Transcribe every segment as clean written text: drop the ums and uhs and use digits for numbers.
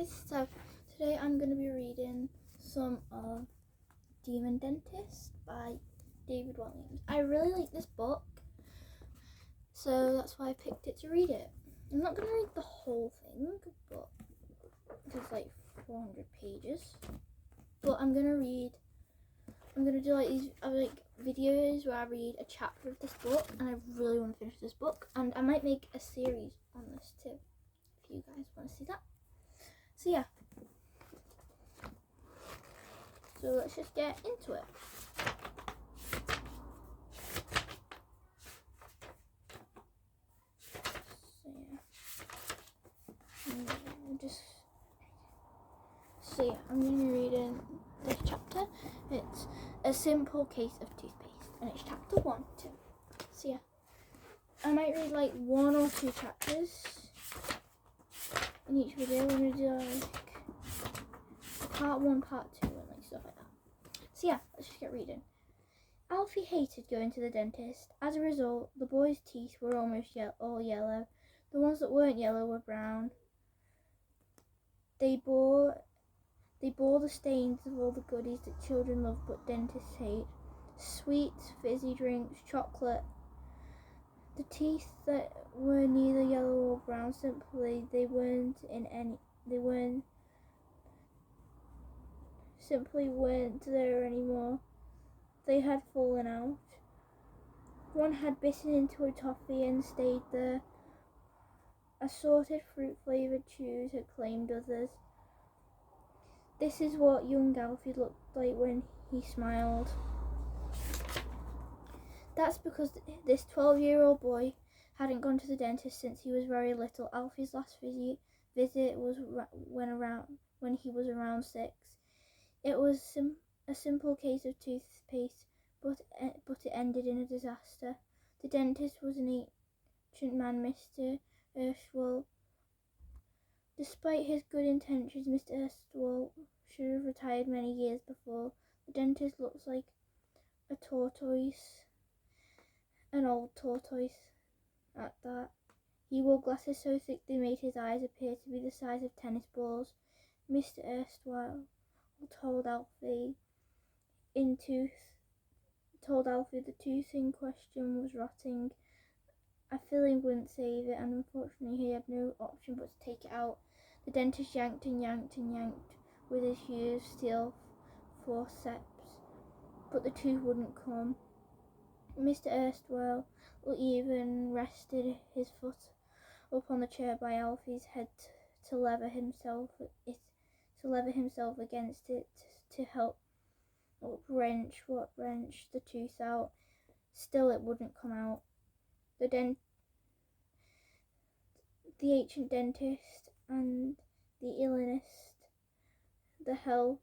guys, so today I'm going to be reading some of Demon Dentist by David Williams. I really like this book, so that's why I picked it to read it. I'm not going to read the whole thing, but it's like 400 pages. But I'm going to do like these videos where I read a chapter of this book, and I really want to finish this book, and I might make a series on this too, if you guys want to see that. So yeah, so let's just get into it. So yeah, I'm going to be reading this chapter. It's A Simple Case of Toothpaste, and it's chapter 1 too. So yeah, I might read like 1 or 2 chapters in each video. I'm going to do like part 1, part 2, and like stuff like that. So yeah, let's just get reading. Alfie hated going to the dentist. As a result, the boy's teeth were almost all yellow. The ones that weren't yellow were brown. They bore the stains of all the goodies that children love but dentists hate. Sweets, fizzy drinks, chocolate. The teeth that were neither yellow or brown, simply weren't there anymore. They had fallen out. One had bitten into a toffee and stayed there. Assorted fruit-flavoured chews had claimed others. This is what young Alfie looked like when he smiled. That's because this 12-year-old boy hadn't gone to the dentist since he was very little. Alfie's last visit was when he was around 6. It was a simple case of toothpaste, but it ended in a disaster. The dentist was an ancient man, Mr. Erstwhile. Despite his good intentions, Mr. Erstwhile should have retired many years before. The dentist looks like a tortoise, an old tortoise at that. He wore glasses so thick they made his eyes appear to be the size of tennis balls. Mr. Erstwhile told Alfie the tooth in question was rotting. A filling wouldn't save it, and unfortunately he had no option but to take it out. The dentist yanked and yanked and yanked with his huge steel forceps, but the tooth wouldn't come. Mr. Erstwhile even rested his foot up on the chair by Alfie's head to lever himself against it to help wrench the tooth out. Still it wouldn't come out. The ancient dentist and the enlisted the help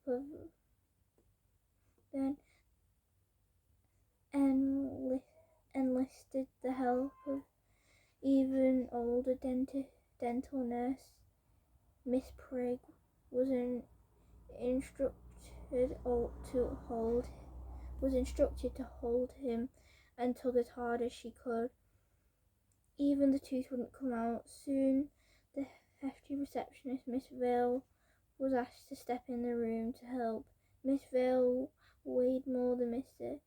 of even older dental nurse. Miss Prigg was instructed to hold him and tug as hard as she could. Even the tooth wouldn't come out. Soon the hefty receptionist, Miss Vale, was asked to step in the room to help. Miss Vale weighed more than Mr.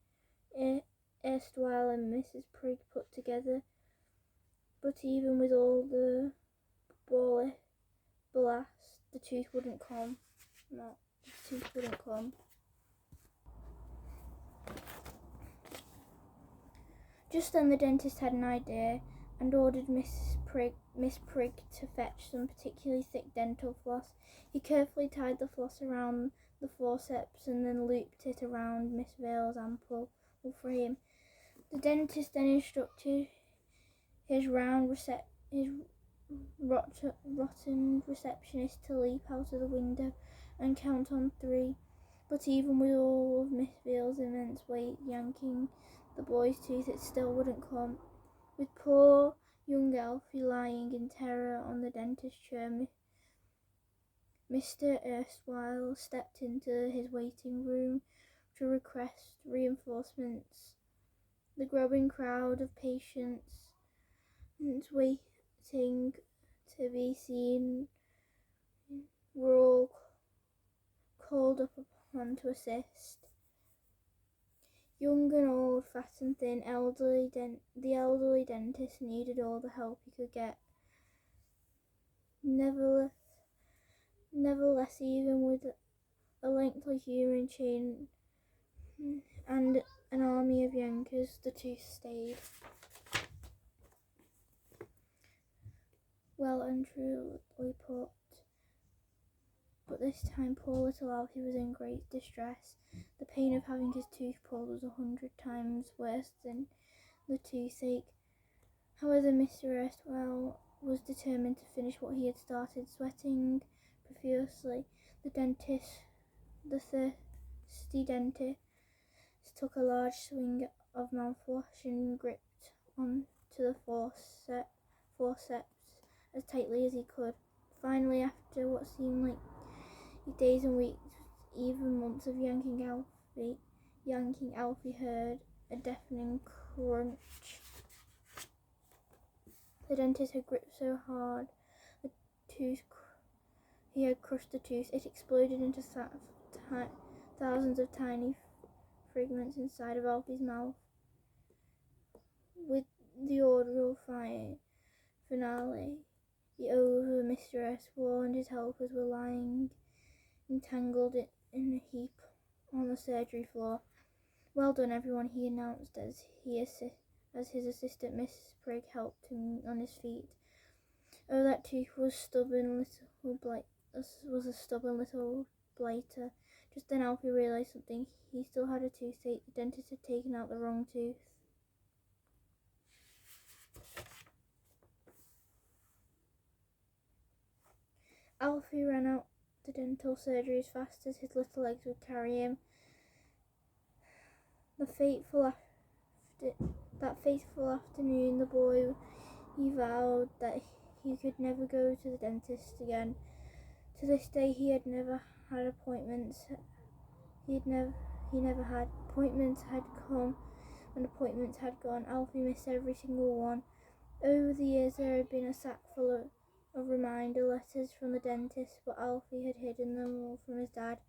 Erstwhile and Mrs. Prigg put together, but even with all the ballast, the tooth wouldn't come. Just then the dentist had an idea and ordered Miss Prigg to fetch some particularly thick dental floss. He carefully tied the floss around the forceps and then looped it around Miss Vale's ample frame. The dentist then instructed his rotten receptionist to leap out of the window and count on 3. But even with all of Miss Vale's immense weight yanking the boy's tooth, it still wouldn't come. With poor young Alfie lying in terror on the dentist's chair, Mr. Erstwhile stepped into his waiting room to request reinforcements. The growing crowd of patients waiting to be seen were hand to assist. Young and old, fat and thin, the elderly dentist needed all the help he could get. Nevertheless, even with a lengthy human chain and an army of yankers, the tooth stayed. Well and truly put. But this time poor little Alfie was in great distress. The pain of having his tooth pulled was 100 times worse than the toothache. However, Mr. S. was determined to finish what he had started. Sweating profusely, the thirsty dentist took a large swing of mouthwash and gripped onto the forceps as tightly as he could. Finally, after what seemed like days and weeks, even months of yanking, Alfie heard a deafening crunch. The dentist had gripped so hard he had crushed the tooth. It exploded into thousands of tiny fragments inside of Alfie's mouth. With the ordeal finale over, Mr. S. and his helpers were lying entangled in a heap on the surgery floor. "Well done, everyone," he announced as his assistant, Miss Prigg, helped him on his feet. Oh, that tooth was a stubborn little blighter. Just then Alfie realised something. He still had a toothache. The dentist had taken out the wrong tooth. Alfie ran out the dental surgery as fast as his little legs would carry him. That fateful afternoon, the boy vowed that he could never go to the dentist again. To this day, he never had appointments. He never had. Appointments had come and appointments had gone. Alfie missed every single one. Over the years, there had been a sack full of reminder letters from the dentist, but Alfie had hidden them all from his dad.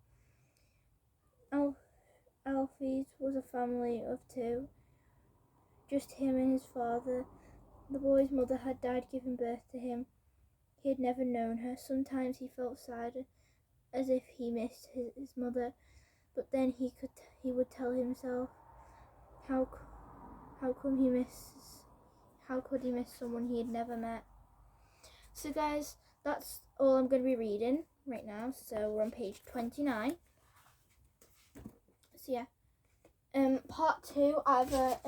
Alfie's was a family of two, just him and his father. The boy's mother had died giving birth to him. He had never known her. Sometimes he felt sad, as if he missed his mother, but then he would tell himself, how could he miss someone he had never met? So guys, that's all I'm going to be reading right now. So we're on page 29. So yeah, part 2 either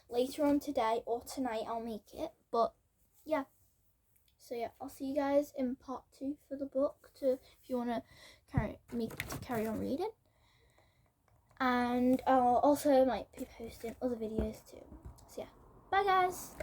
later on today or tonight I'll make it. But yeah, so yeah, I'll see you guys in part 2 for the book. If you want to carry on reading, and I'll also might be posting other videos too. So yeah, bye guys.